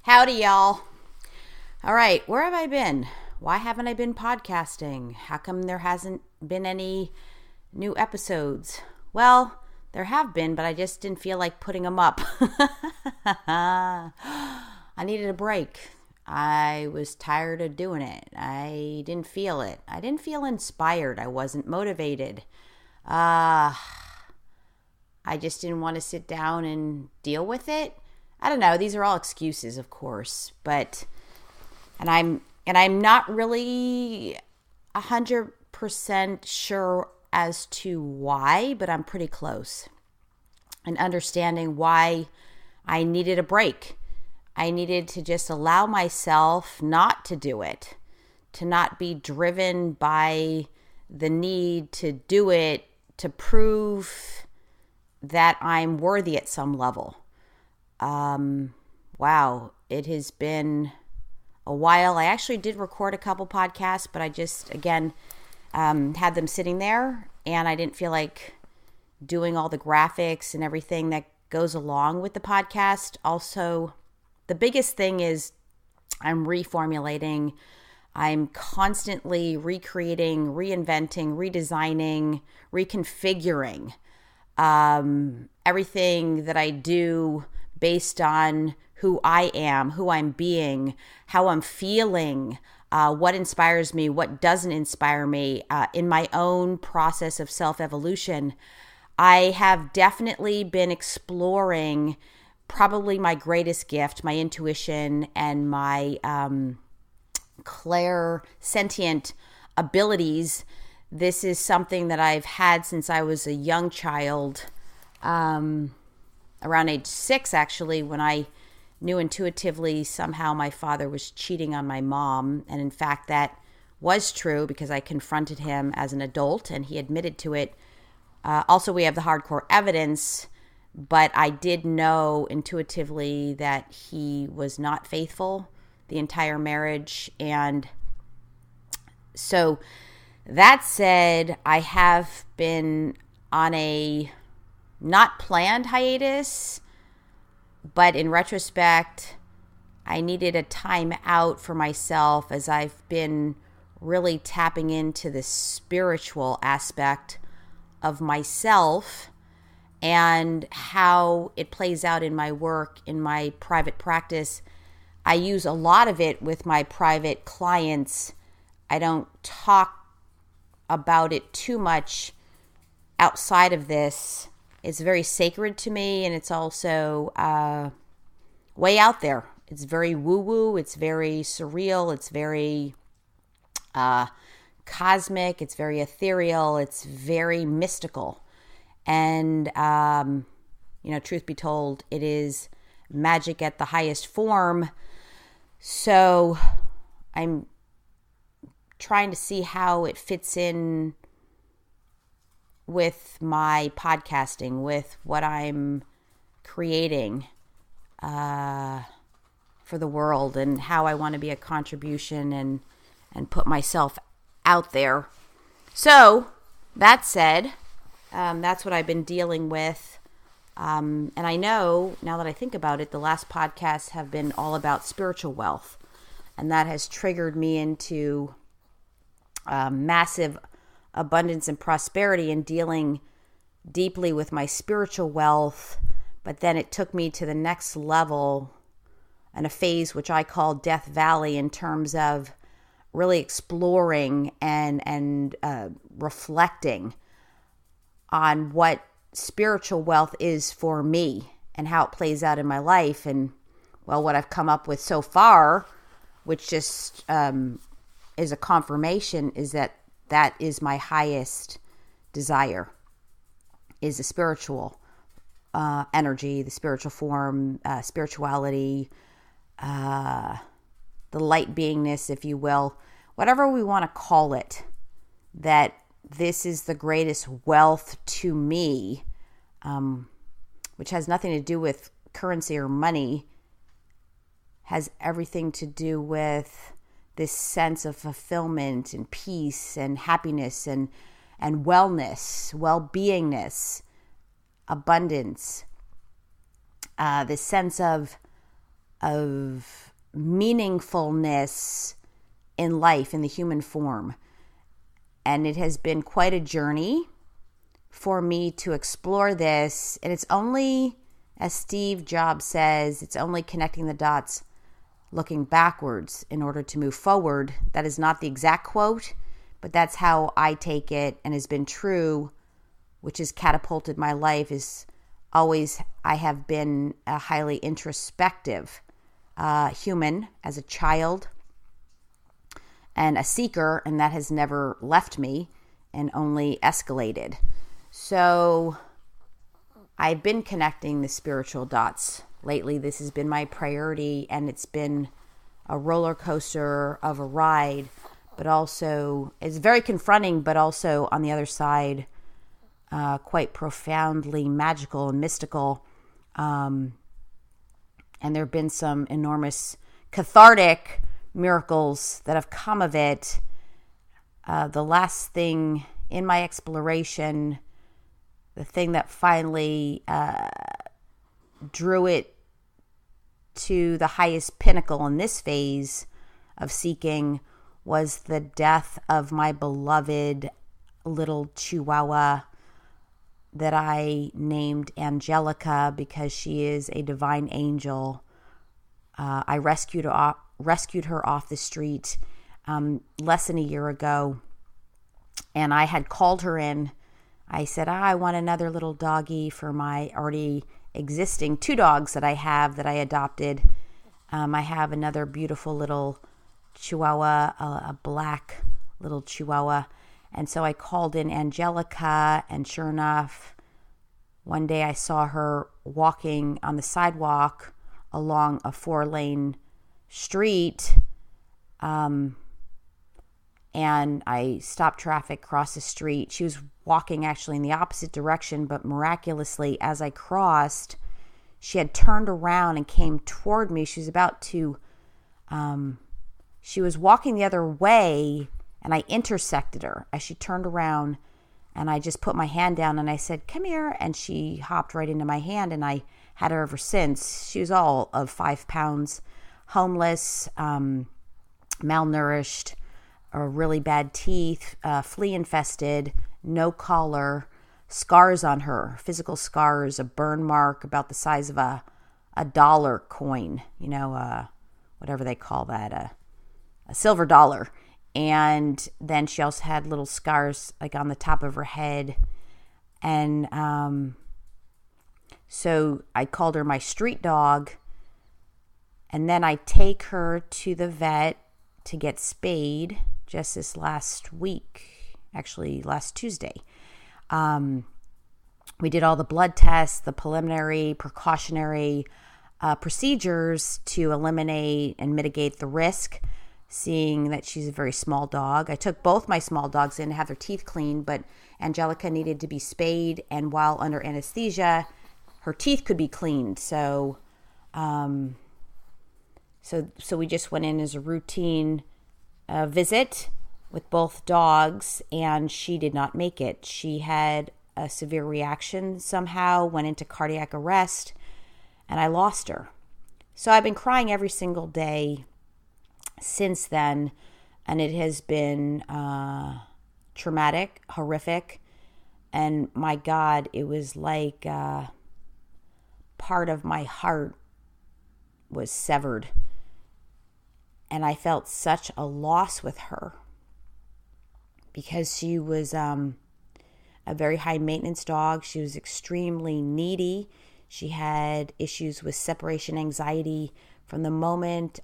Howdy, y'all. All right, where have I been? Why haven't I been podcasting? How come there hasn't been any new episodes? Well, there have been, but I just didn't feel like putting them up. I needed a break. I was tired of doing it. I didn't feel it. I didn't feel inspired. I wasn't motivated. I just didn't want to sit down and deal with it. I don't know. These are all excuses, of course, but I'm not really 100% sure as to why, but I'm pretty close. And understanding why I needed a break. I needed to just allow myself not to do it, to not be driven by the need to do it, to prove that I'm worthy at some level. Wow, it has been a while. I actually did record a couple podcasts, but I just, again, had them sitting there, and I didn't feel like doing all the graphics and everything that goes along with the podcast. Also, the biggest thing is I'm reformulating. I'm constantly recreating, reinventing, redesigning, reconfiguring everything that I do based on who I am, who I'm being, how I'm feeling, what inspires me, what doesn't inspire me in my own process of self-evolution. I have definitely been exploring probably my greatest gift, my intuition and my clairsentient abilities. This is something that I've had since I was a young child, around age 6, actually, when I knew intuitively somehow my father was cheating on my mom. And in fact, that was true because I confronted him as an adult and he admitted to it. Also, we have the hardcore evidence, but I did know intuitively that he was not faithful the entire marriage. And so that said, I have been on a not planned hiatus, but in retrospect, I needed a time out for myself as I've been really tapping into the spiritual aspect of myself and how it plays out in my work, in my private practice. I use a lot of it with my private clients. I don't talk about it too much outside of this. It's very sacred to me, and it's also way out there. It's very woo-woo. It's very surreal. It's very cosmic. It's very ethereal. It's very mystical. And, truth be told, it is magic at the highest form. So I'm trying to see how it fits in with my podcasting, with what I'm creating for the world, and how I want to be a contribution and put myself out there. So that said, that's what I've been dealing with. And I know, now that I think about it, the last podcasts have been all about spiritual wealth. And that has triggered me into massive abundance and prosperity and dealing deeply with my spiritual wealth. But then it took me to the next level and a phase which I call Death Valley, in terms of really exploring and reflecting on what spiritual wealth is for me and how it plays out in my life. And, well, what I've come up with so far, which just is a confirmation, is that is my highest desire, is the spiritual energy, the spiritual form, spirituality, the light beingness, if you will, whatever we want to call it, that this is the greatest wealth to me, which has nothing to do with currency or money, has everything to do with this sense of fulfillment and peace and happiness and wellness, well-beingness, abundance, this sense of of meaningfulness in life, in the human form. And it has been quite a journey for me to explore this. And it's only, as Steve Jobs says, it's only connecting the dots, looking backwards in order to move forward. That is not the exact quote, but that's how I take it and has been true, which has catapulted my life. Is always, I have been a highly introspective human as a child and a seeker, and that has never left me and only escalated. So I've been connecting the spiritual dots lately. This has been my priority, and it's been a roller coaster of a ride, but also it's very confronting, but also on the other side, quite profoundly magical and mystical. And there have been some enormous cathartic miracles that have come of it. The last thing in my exploration, the thing that finally drew it to the highest pinnacle in this phase of seeking, was the death of my beloved little Chihuahua that I named Angelica because she is a divine angel. I rescued her off the street less than a year ago, and I had called her in. I said, I want another little doggy for my already existing 2 dogs that I have that I adopted. I have another beautiful little Chihuahua, a black little Chihuahua. And so I called in Angelica, and sure enough, one day I saw her walking on the sidewalk along a 4-lane street. And I stopped traffic, crossed the street. She was walking actually in the opposite direction, but miraculously, as I crossed, she had turned around and came toward me. She was about to, she was walking the other way, and I intersected her as she turned around, and I just put my hand down and I said, come here. And she hopped right into my hand, and I had her ever since. She was all of 5 pounds, homeless, malnourished, really bad teeth, flea infested, no collar, scars on her, physical scars, a burn mark about the size of a dollar coin, whatever they call that, a silver dollar. And then she also had little scars like on the top of her head. And so I called her my street dog. And then I take her to the vet to get spayed just this last week, actually last Tuesday. We did all the blood tests, the preliminary, precautionary procedures to eliminate and mitigate the risk, seeing that she's a very small dog. I took both my small dogs in to have their teeth cleaned, but Angelica needed to be spayed, and while under anesthesia, her teeth could be cleaned. So we just went in as a routine visit with both dogs, and she did not make it. She had a severe reaction somehow, went into cardiac arrest, and I lost her. So I've been crying every single day since then, and it has been traumatic, horrific, and my God, it was like part of my heart was severed, and I felt such a loss with her because she was a very high maintenance dog. She was extremely needy. She had issues with separation anxiety from the moment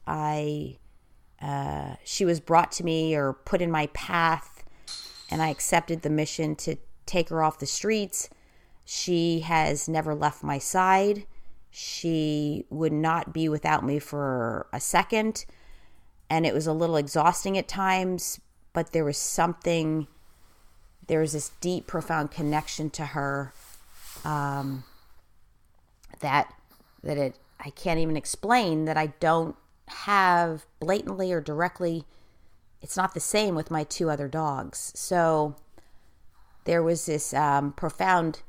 she was brought to me or put in my path, and I accepted the mission to take her off the streets. She has never left my side. She would not be without me for a second, and it was a little exhausting at times, but there was this deep, profound connection to her that I can't even explain, that I don't have blatantly or directly. It's not the same with my 2 other dogs. So there was this profound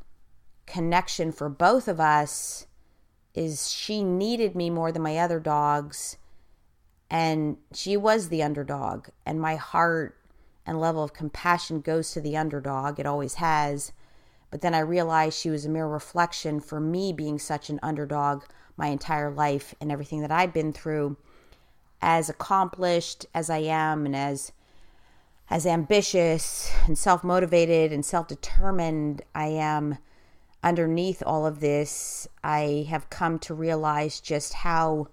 connection for both of us is she needed me more than my other dogs, and she was the underdog, and my heart and level of compassion goes to the underdog. It always has. But then I realized she was a mere reflection for me being such an underdog my entire life, and everything that I've been through. As accomplished as I am, and as ambitious and self-motivated and self-determined I am, underneath all of this, I have come to realize just how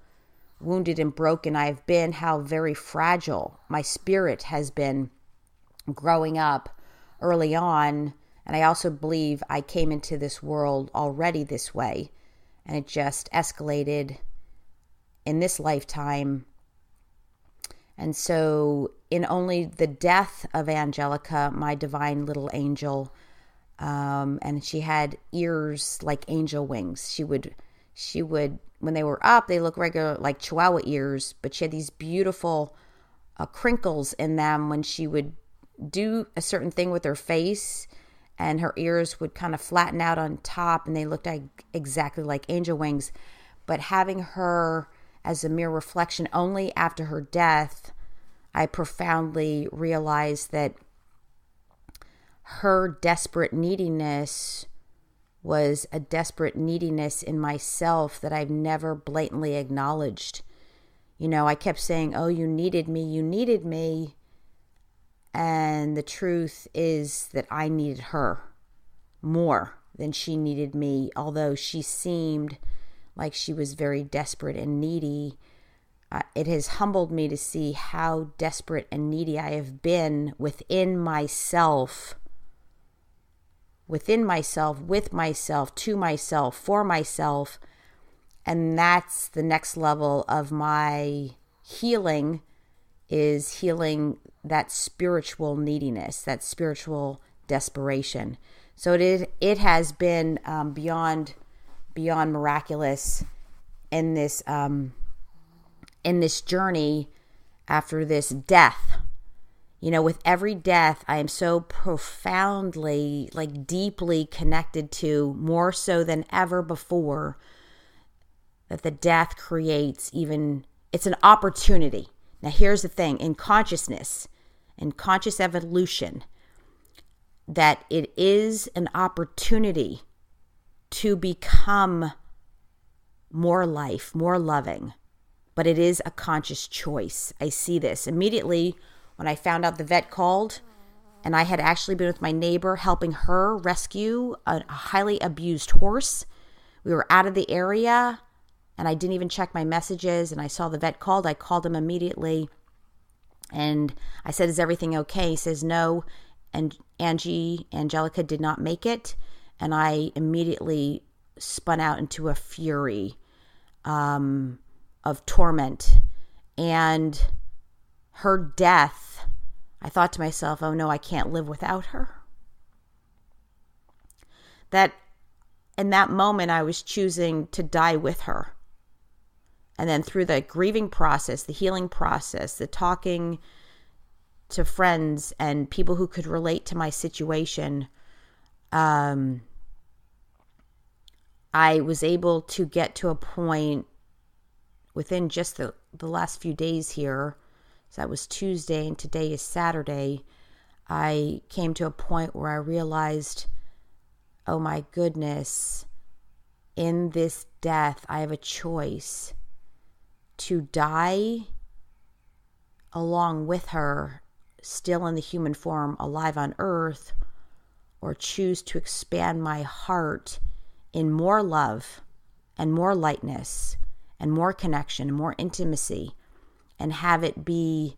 wounded and broken I've been, how very fragile my spirit has been growing up early on. And I also believe I came into this world already this way, and it just escalated in this lifetime. And so in only the death of Angelica, my divine little angel, and she had ears like angel wings. She would, when they were up, they looked regular, like Chihuahua ears, but she had these beautiful crinkles in them when she would do a certain thing with her face, and her ears would kind of flatten out on top, and they looked exactly like angel wings. But having her as a mere reflection, only after her death, I profoundly realized that her desperate neediness was a desperate neediness in myself that I've never blatantly acknowledged. You know, I kept saying, oh, you needed me, you needed me. And the truth is that I needed her more than she needed me, although she seemed like she was very desperate and needy. It has humbled me to see how desperate and needy I have been within myself, with myself, to myself, for myself. And that's the next level of my healing, is healing that spiritual neediness, that spiritual desperation. So it has been beyond miraculous in this journey after this death. You know, with every death, I am so profoundly, like deeply connected to, more so than ever before, that the death creates it's an opportunity. Now, here's the thing, in consciousness, in conscious evolution, that it is an opportunity to become more life, more loving, but it is a conscious choice. I see this immediately when I found out the vet called, and I had actually been with my neighbor helping her rescue a highly abused horse. We were out of the area, and I didn't even check my messages, and I saw the vet called. I called him immediately, and I said, is everything okay? He says, no, and Angelica did not make it. And I immediately spun out into a fury of torment. And her death, I thought to myself, oh no, I can't live without her. That in that moment, I was choosing to die with her. And then through the grieving process, the healing process, the talking to friends and people who could relate to my situation, I was able to get to a point within just the last few days here. So that was Tuesday and today is Saturday. I came to a point where I realized, oh my goodness, in this death, I have a choice to die along with her, still in the human form, alive on earth, or choose to expand my heart in more love and more lightness and more connection and more intimacy, and have it be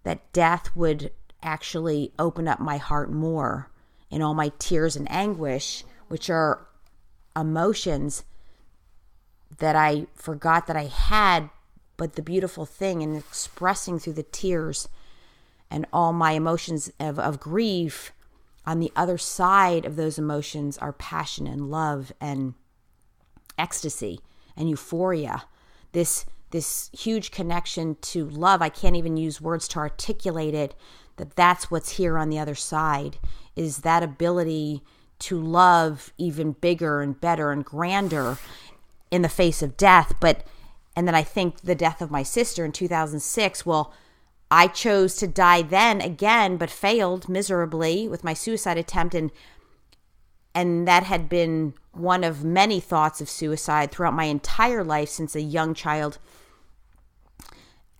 that death would actually open up my heart more in all my tears and anguish, which are emotions that I forgot that I had. But the beautiful thing in expressing through the tears and all my emotions of grief, on the other side of those emotions are passion and love and ecstasy and euphoria. This huge connection to love. I can't even use words to articulate it, that's what's here on the other side, is that ability to love even bigger and better and grander in the face of death. And then I think the death of my sister in 2006, well, I chose to die then again, but failed miserably with my suicide attempt. And that had been one of many thoughts of suicide throughout my entire life since a young child.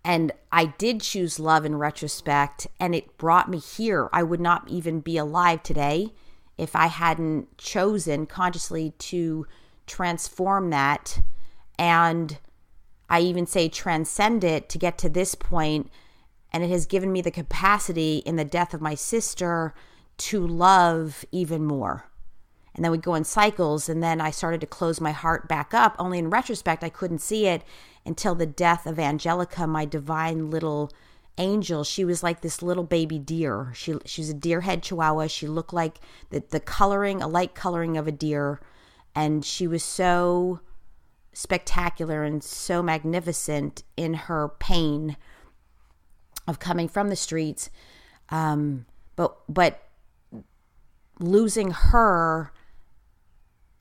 And I did choose love in retrospect, and it brought me here. I would not even be alive today if I hadn't chosen consciously to transform that. And I even say transcend it to get to this point. And it has given me the capacity in the death of my sister to love even more. And then we'd go in cycles, and then I started to close my heart back up. Only in retrospect, I couldn't see it until the death of Angelica, my divine little angel. She was like this little baby deer. She was a deer head chihuahua. She looked like the coloring, a light coloring of a deer. And she was so spectacular and so magnificent in her pain of coming from the streets. But losing her,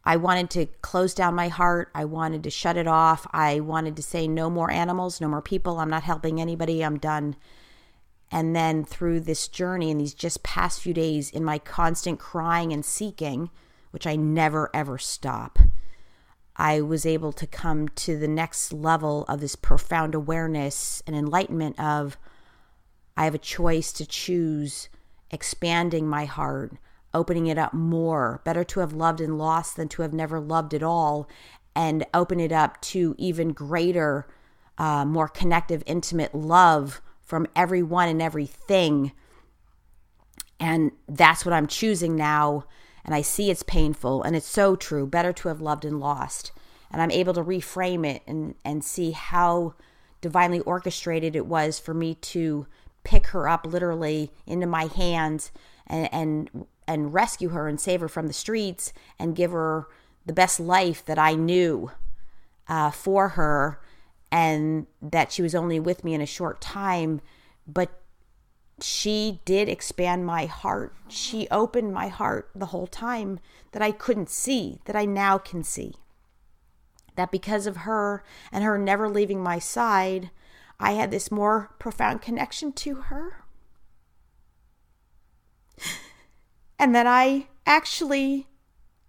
I wanted to close down my heart. I wanted to shut it off. I wanted to say no more animals, no more people. I'm not helping anybody. I'm done. And then through this journey and these just past few days in my constant crying and seeking, which I never ever stop, I was able to come to the next level of this profound awareness and enlightenment of I have a choice to choose expanding my heart, opening it up more. Better to have loved and lost than to have never loved at all, and open it up to even greater, more connective, intimate love from everyone and everything. And that's what I'm choosing now. And I see it's painful, and it's so true. Better to have loved and lost. And I'm able to reframe it and see how divinely orchestrated it was for me to pick her up literally into my hands and rescue her and save her from the streets and give her the best life that I knew for her, and that she was only with me in a short time. But she did expand my heart. She opened my heart the whole time that I couldn't see, that I now can see. That because of her and her never leaving my side, I had this more profound connection to her. And that I actually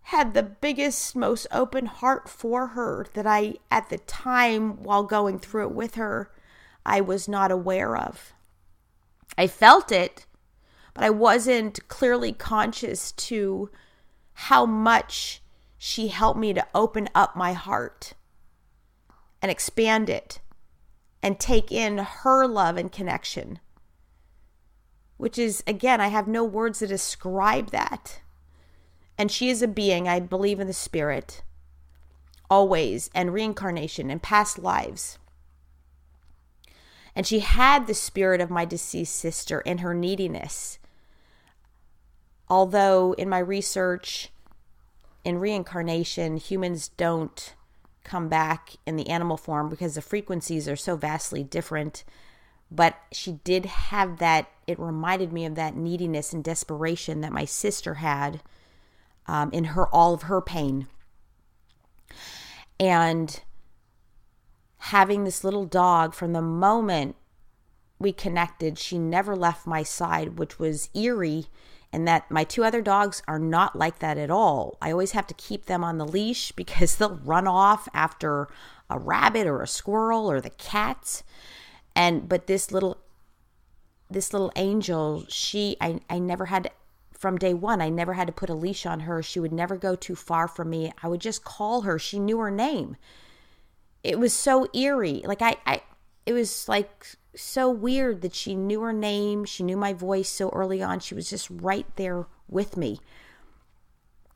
had the biggest, most open heart for her that I, at the time, while going through it with her, I was not aware of. I felt it, but I wasn't clearly conscious to how much she helped me to open up my heart and expand it and take in her love and connection, which is, again, I have no words to describe that. And she is a being, I believe in the spirit, always, and reincarnation and past lives. And she had the spirit of my deceased sister in her neediness. Although in my research in reincarnation, humans don't come back in the animal form because the frequencies are so vastly different. But she did have that, it reminded me of that neediness and desperation that my sister had in her, all of her pain. And having this little dog, from the moment we connected, she never left my side, which was eerie, and that my two other dogs are not like that at all. I always have to keep them on the leash because they'll run off after a rabbit or a squirrel or the cats. But this little angel, I never had, from day one, I never had to put a leash on her. She would never go too far from me. I would just call her. She knew her name. It was so eerie. Like it was like so weird that she knew her name. She knew my voice so early on. She was just right there with me.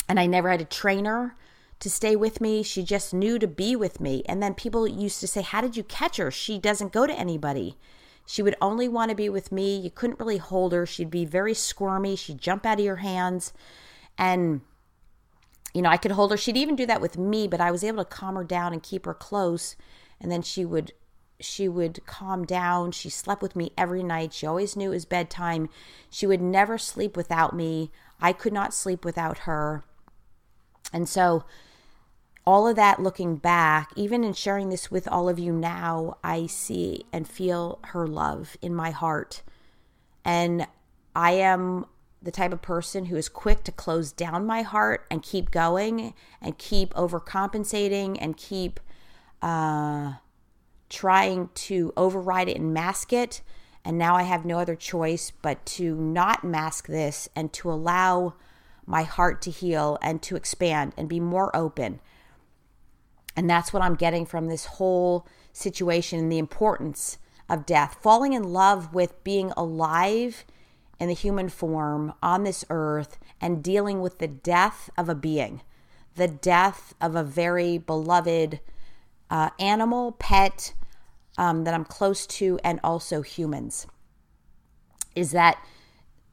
And I never had to train her to stay with me. She just knew to be with me. And then people used to say, how did you catch her? She doesn't go to anybody. She would only want to be with me. You couldn't really hold her. She'd be very squirmy. She'd jump out of your hands. And, I could hold her. She'd even do that with me, but I was able to calm her down and keep her close. And then she would calm down. She slept with me every night. She always knew it was bedtime. She would never sleep without me. I could not sleep without her. And so all of that looking back, even in sharing this with all of you now, I see and feel her love in my heart. And I am the type of person who is quick to close down my heart and keep going and keep overcompensating and keep trying to override it and mask it. And now I have no other choice but to not mask this and to allow my heart to heal and to expand and be more open. And that's what I'm getting from this whole situation and the importance of death. Falling in love with being alive in the human form on this earth and dealing with the death of a being, the death of a very beloved animal, pet that I'm close to, and also humans, is that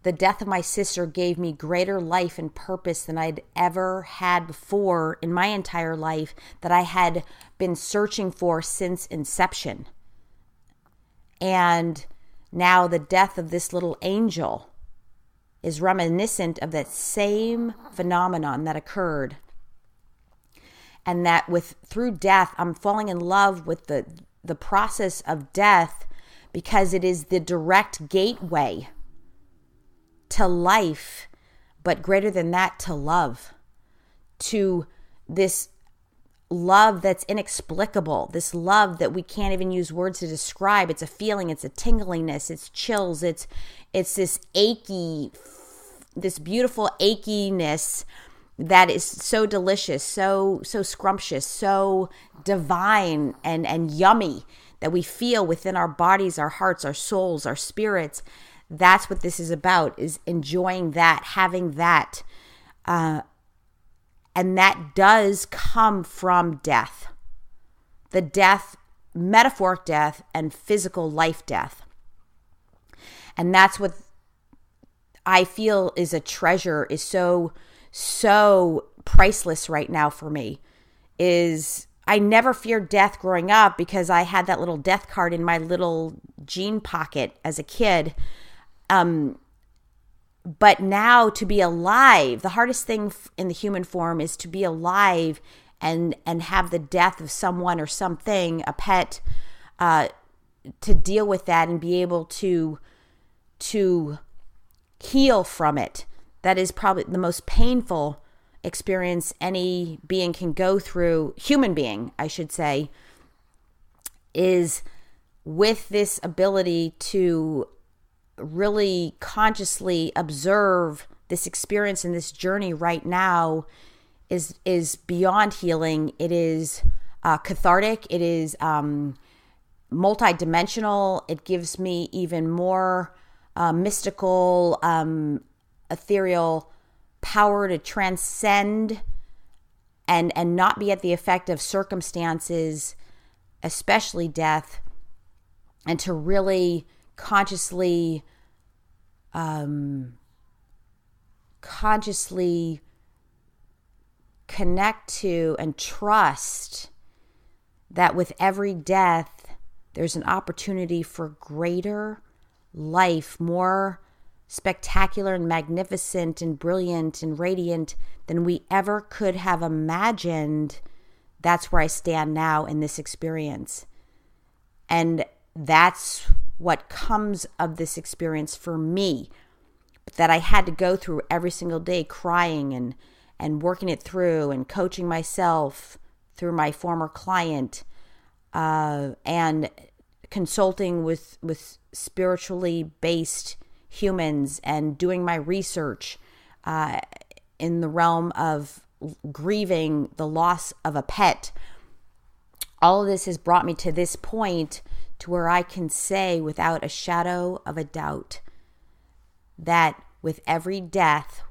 the death of my sister gave me greater life and purpose than I'd ever had before in my entire life, that I had been searching for since inception. And now the death of this little angel is reminiscent of that same phenomenon that occurred. And that through death, I'm falling in love with the process of death, because it is the direct gateway to life, but greater than that, to love, to this love that's inexplicable, this love that we can't even use words to describe. It's a feeling, it's a tingliness, it's chills, it's this this beautiful achiness that is so delicious, so scrumptious, so divine and yummy, that we feel within our bodies, our hearts, our souls, our spirits. That's what this is about, is enjoying that, having that. And that does come from death. The death, metaphoric death, and physical life death. And that's what I feel is a treasure, is so priceless right now for me. Is I never feared death growing up because I had that little death card in my little jean pocket as a kid. But now to be alive, the hardest thing in the human form is to be alive and have the death of someone or something, a pet, to deal with that and be able to heal from it. That is probably the most painful experience any being can go through, human being, I should say, is with this ability to really consciously observe this experience and this journey right now is beyond healing. It is cathartic. It is multidimensional. It gives me even more mystical, ethereal power to transcend and not be at the effect of circumstances, especially death, and to really consciously connect to and trust that with every death, there's an opportunity for greater life, more spectacular and magnificent and brilliant and radiant than we ever could have imagined. That's where I stand now in this experience. And that's what comes of this experience for me, that I had to go through every single day, crying and working it through and coaching myself through my former client, and consulting with spiritually based humans and doing my research in the realm of grieving the loss of a pet. All of this has brought me to this point to where I can say without a shadow of a doubt that with every death,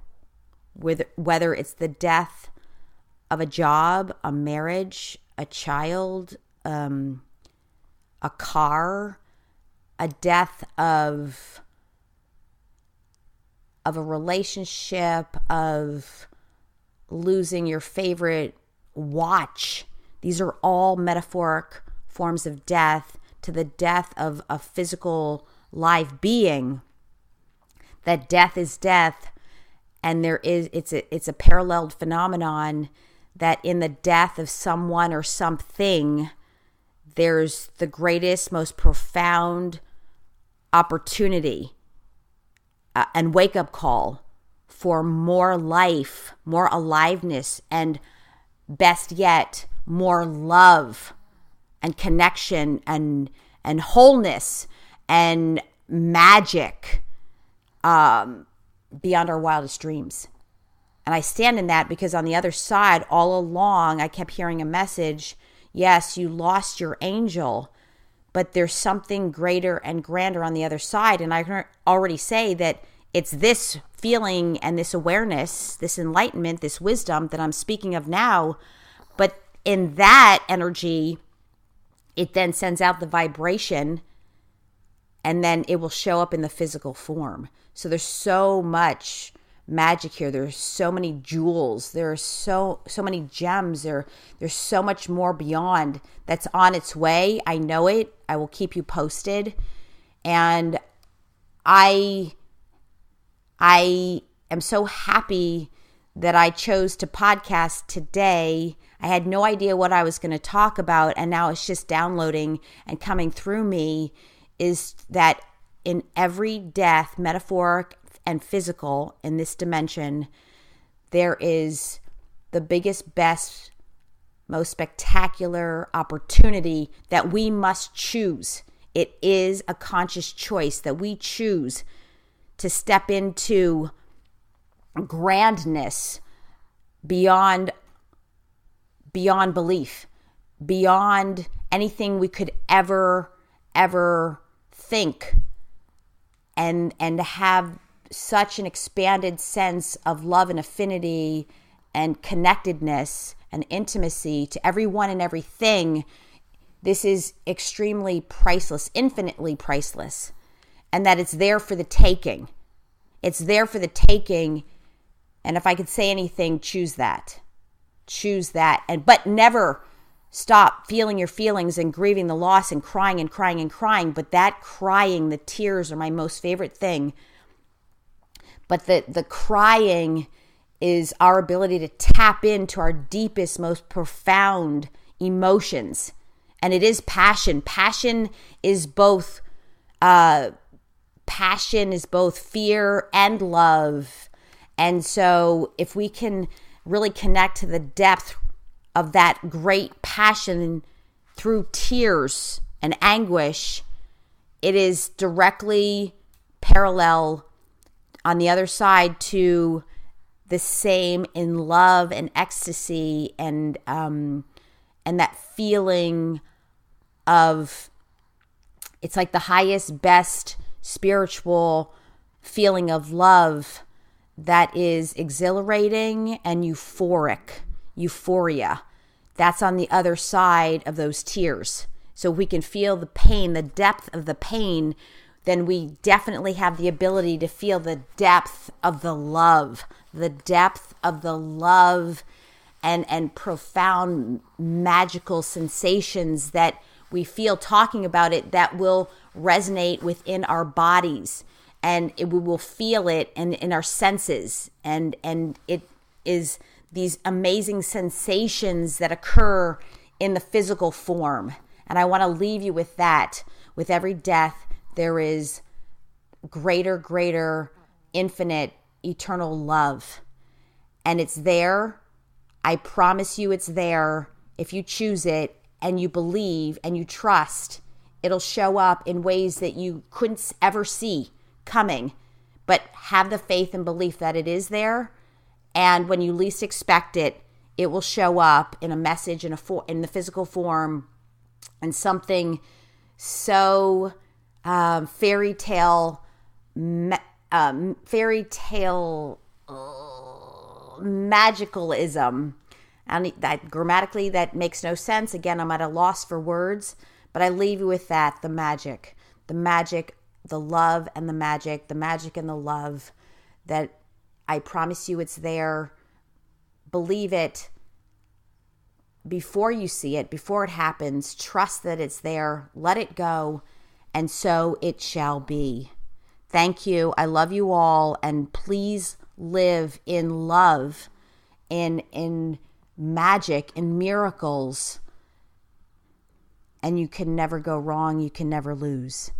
whether it's the death of a job, a marriage, a child, a car, a death of a relationship, of losing your favorite watch, these are all metaphoric forms of death, to the death of a physical live being. That death is death, and it's a paralleled phenomenon that in the death of someone or something, there's the greatest, most profound opportunity and wake-up call for more life, more aliveness, and best yet, more love and connection and wholeness and magic beyond our wildest dreams. And I stand in that because on the other side, all along, I kept hearing a message. Yes, you lost your angel, but there's something greater and grander on the other side. And I can already say that it's this feeling and this awareness, this enlightenment, this wisdom that I'm speaking of now. But in that energy, it then sends out the vibration, and then it will show up in the physical form. So there's so much magic here. There's so many jewels. There's so many gems. There's so much more beyond that's on its way. I know it. I will keep you posted. And I am so happy that I chose to podcast today. I had no idea what I was going to talk about, and now it's just downloading and coming through me, is that in every death, metaphoric and physical, in this dimension, there is the biggest, best, most spectacular opportunity that we must choose. It is a conscious choice that we choose to step into grandness beyond belief, beyond anything we could ever think, and have such an expanded sense of love and affinity and connectedness and intimacy to everyone and everything. This is extremely priceless, infinitely priceless, and that it's there for the taking. It's there for the taking. And if I could say anything, choose that. Choose that. But never stop feeling your feelings and grieving the loss and crying and crying and crying. But that crying, the tears are my most favorite thing. But the crying is our ability to tap into our deepest, most profound emotions. And it is passion. Passion is both fear and love. And so if we can really connect to the depth of that great passion through tears and anguish, it is directly parallel on the other side to the same in love and ecstasy and that feeling of, it's like the highest, best spiritual feeling of love that is exhilarating and euphoria. That's on the other side of those tears. So if we can feel the pain, the depth of the pain, then we definitely have the ability to feel the depth of the love, and profound magical sensations that we feel talking about it, that will resonate within our bodies, and we will feel it in our senses, and it is these amazing sensations that occur in the physical form. And I want to leave you with that. With every death, there is greater, infinite, eternal love. And it's there. I promise you it's there. If you choose it and you believe and you trust, it'll show up in ways that you couldn't ever see coming. But have the faith and belief that it is there. And when you least expect it, it will show up in a message, in the physical form, and something so fairy tale magicalism. And that grammatically, that makes no sense. Again, I'm at a loss for words, but I leave you with that: the magic, the love and the magic and the love. That I promise you it's there. Believe it before you see it, before it happens. Trust that it's there. Let it go. And so it shall be. Thank you. I love you all. And please live in love, in magic and miracles, and you can never go wrong. You can never lose.